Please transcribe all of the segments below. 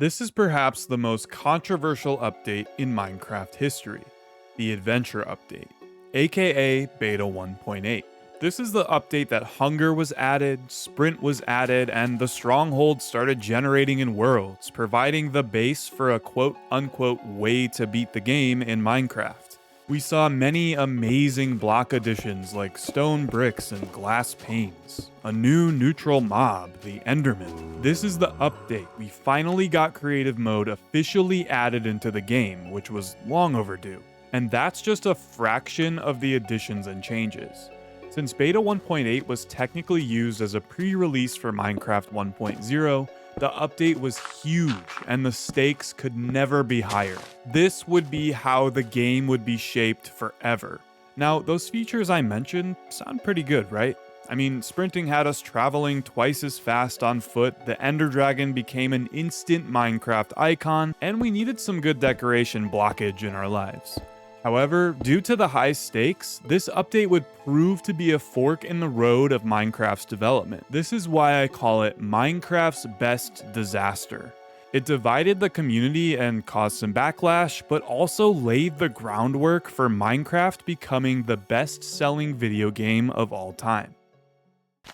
This is perhaps the most controversial update in Minecraft history, the Adventure Update, aka Beta 1.8. This is the update that hunger was added, sprint was added, and the stronghold started generating in worlds, providing the base for a quote-unquote way to beat the game in Minecraft. We saw many amazing block additions like stone bricks and glass panes, a new neutral mob, the Enderman. This is the update. We finally got creative mode officially added into the game, which was long overdue. And that's just a fraction of the additions and changes. Since Beta 1.8 was technically used as a pre-release for Minecraft 1.0, the update was huge and the stakes could never be higher. This would be how the game would be shaped forever. Now, those features I mentioned sound pretty good, right? I mean, sprinting had us traveling twice as fast on foot, the Ender Dragon became an instant Minecraft icon, and we needed some good decoration blockage in our lives. However, due to the high stakes, this update would prove to be a fork in the road of Minecraft's development. This is why I call it Minecraft's best disaster. It divided the community and caused some backlash, but also laid the groundwork for Minecraft becoming the best-selling video game of all time.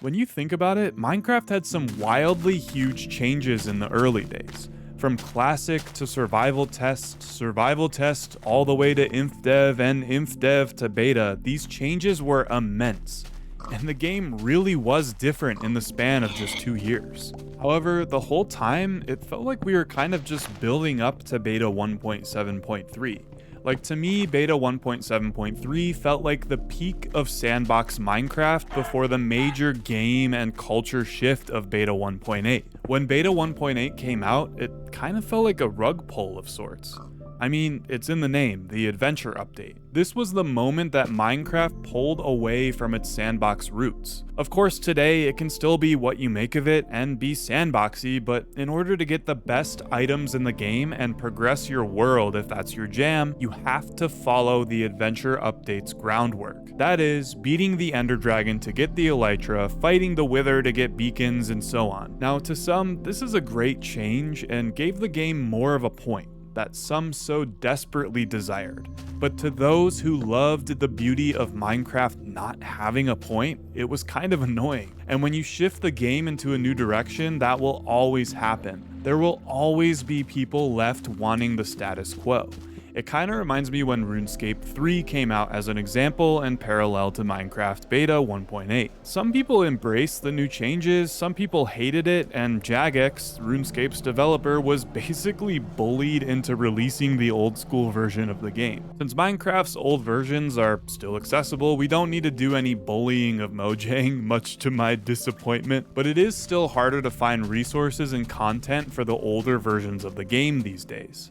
When you think about it, Minecraft had some wildly huge changes in the early days. From classic to survival test, all the way to InfDev and InfDev to beta, these changes were immense. And the game really was different in the span of just 2 years. However, the whole time, it felt like we were kind of just building up to beta 1.7.3. Like, to me, beta 1.7.3 felt like the peak of Sandbox Minecraft before the major game and culture shift of beta 1.8. When beta 1.8 came out, it kind of felt like a rug pull of sorts. I mean, it's in the name, the Adventure Update. This was the moment that Minecraft pulled away from its sandbox roots. Of course, today it can still be what you make of it and be sandboxy, but in order to get the best items in the game and progress your world if that's your jam, you have to follow the Adventure Update's groundwork. That is, beating the Ender Dragon to get the Elytra, fighting the Wither to get beacons, and so on. Now, to some, this is a great change and gave the game more of a point that some so desperately desired. But to those who loved the beauty of Minecraft not having a point, it was kind of annoying. And when you shift the game into a new direction, that will always happen. There will always be people left wanting the status quo. It kind of reminds me when RuneScape 3 came out as an example and parallel to Minecraft Beta 1.8. Some people embraced the new changes, some people hated it, and Jagex, RuneScape's developer, was basically bullied into releasing the old school version of the game. Since Minecraft's old versions are still accessible, we don't need to do any bullying of Mojang, much to my disappointment, but it is still harder to find resources and content for the older versions of the game these days.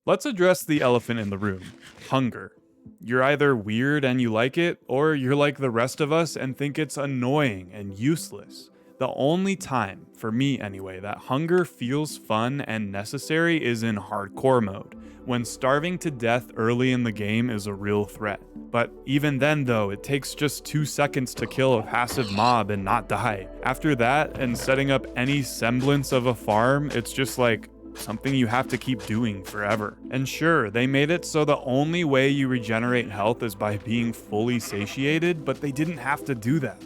Let's address the elephant in the room, hunger. You're either weird and you like it, or you're like the rest of us and think it's annoying and useless. The only time, for me anyway, that hunger feels fun and necessary is in hardcore mode, when starving to death early in the game is a real threat. But even then though, it takes just 2 seconds to kill a passive mob and not die. After that, and setting up any semblance of a farm, it's just like, something you have to keep doing forever. And sure, they made it so the only way you regenerate health is by being fully satiated, but they didn't have to do that.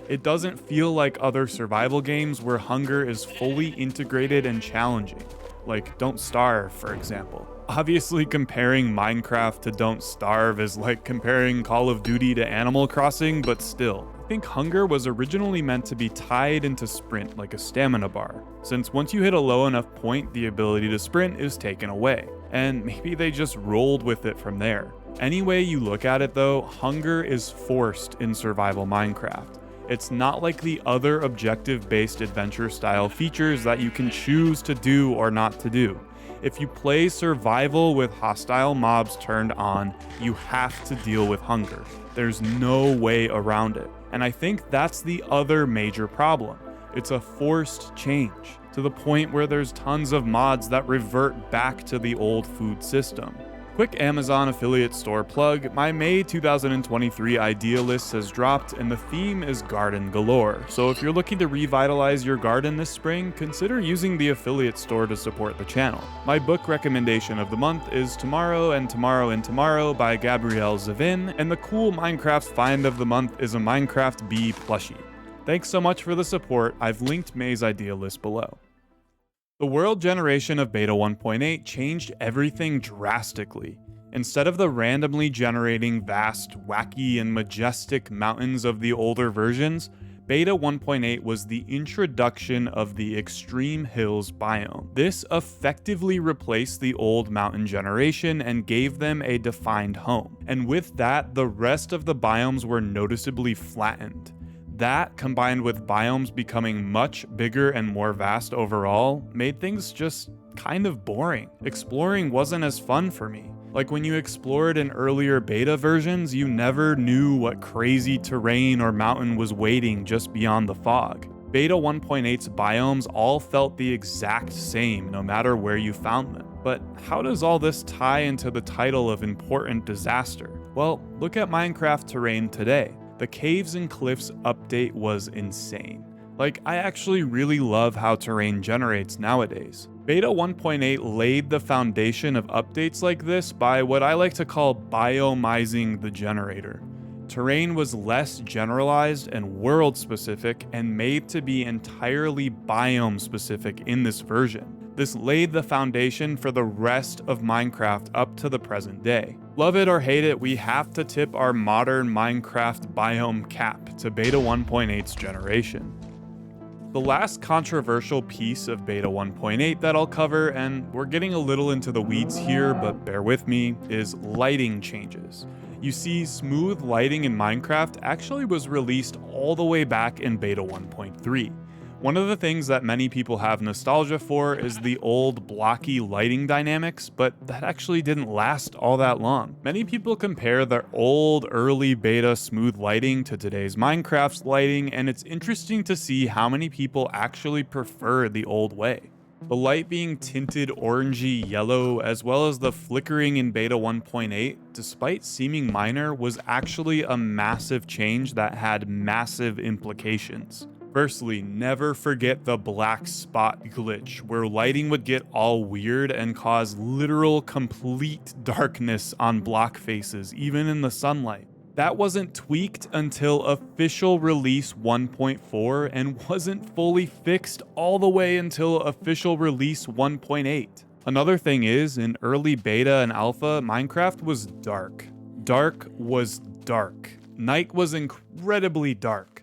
It doesn't feel like other survival games where hunger is fully integrated and challenging, like Don't Starve, for example. Obviously, comparing Minecraft to Don't Starve is like comparing Call of Duty to Animal Crossing, but still. I think hunger was originally meant to be tied into sprint like a stamina bar, since once you hit a low enough point, the ability to sprint is taken away, and maybe they just rolled with it from there. Any way you look at it though, hunger is forced in survival Minecraft. It's not like the other objective-based adventure-style features that you can choose to do or not to do. If you play survival with hostile mobs turned on, you have to deal with hunger. There's no way around it. And I think that's the other major problem. It's a forced change, to the point where there's tons of mods that revert back to the old food system. Quick Amazon affiliate store plug, my May 2023 idea list has dropped and the theme is garden galore, so if you're looking to revitalize your garden this spring, consider using the affiliate store to support the channel. My book recommendation of the month is Tomorrow and Tomorrow and Tomorrow by Gabrielle Zavin, and the cool Minecraft find of the month is a Minecraft bee plushie. Thanks so much for the support, I've linked May's idea list below. The world generation of Beta 1.8 changed everything drastically. Instead of the randomly generating vast, wacky, and majestic mountains of the older versions, Beta 1.8 was the introduction of the extreme hills biome. This effectively replaced the old mountain generation and gave them a defined home. And with that, the rest of the biomes were noticeably flattened. That, combined with biomes becoming much bigger and more vast overall, made things just kind of boring. Exploring wasn't as fun for me. Like when you explored in earlier beta versions, you never knew what crazy terrain or mountain was waiting just beyond the fog. Beta 1.8's biomes all felt the exact same no matter where you found them. But how does all this tie into the title of Important Disaster? Well, look at Minecraft terrain today. The Caves and Cliffs update was insane. Like, I actually really love how terrain generates nowadays. Beta 1.8 laid the foundation of updates like this by what I like to call biomizing the generator. Terrain was less generalized and world-specific and made to be entirely biome-specific in this version. This laid the foundation for the rest of Minecraft up to the present day. Love it or hate it, we have to tip our modern Minecraft biome cap to Beta 1.8's generation. The last controversial piece of Beta 1.8 that I'll cover, and we're getting a little into the weeds here, but bear with me, is lighting changes. You see, smooth lighting in Minecraft actually was released all the way back in Beta 1.3. One of the things that many people have nostalgia for is the old blocky lighting dynamics, but that actually didn't last all that long. Many people compare the old early beta smooth lighting to today's Minecraft's lighting, and it's interesting to see how many people actually prefer the old way. The light being tinted orangey yellow, as well as the flickering in Beta 1.8, despite seeming minor, was actually a massive change that had massive implications. Firstly, never forget the black spot glitch, where lighting would get all weird and cause literal complete darkness on block faces, even in the sunlight. That wasn't tweaked until official release 1.4 and wasn't fully fixed all the way until official release 1.8. Another thing is, in early beta and alpha, Minecraft was dark. Dark was dark. Night was incredibly dark.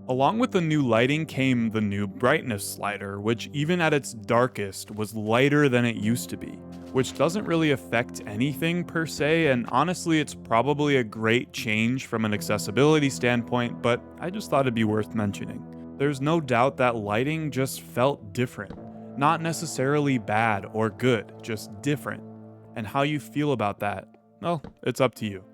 Along with the new lighting came the new brightness slider, which even at its darkest was lighter than it used to be, which doesn't really affect anything per se, and honestly it's probably a great change from an accessibility standpoint, but I just thought it'd be worth mentioning. There's no doubt that lighting just felt different. Not necessarily bad or good, just different. And how you feel about that, well, it's up to you.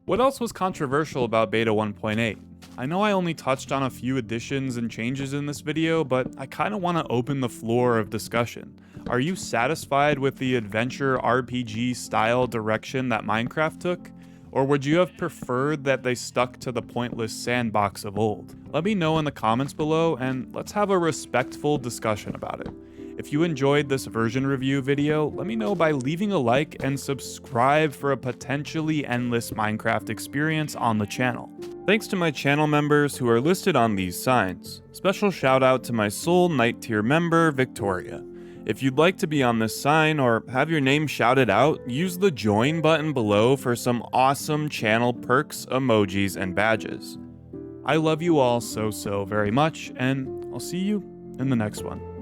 What else was controversial about Beta 1.8? I know I only touched on a few additions and changes in this video, but I kinda wanna open the floor of discussion. Are you satisfied with the adventure RPG style direction that Minecraft took? Or would you have preferred that they stuck to the pointless sandbox of old? Let me know in the comments below, and let's have a respectful discussion about it. If you enjoyed this version review video, let me know by leaving a like and subscribe for a potentially endless Minecraft experience on the channel. Thanks to my channel members who are listed on these signs. Special shout out to my Soul Knight tier member, Victoria. If you'd like to be on this sign or have your name shouted out, use the join button below for some awesome channel perks, emojis, and badges. I love you all so very much, and I'll see you in the next one.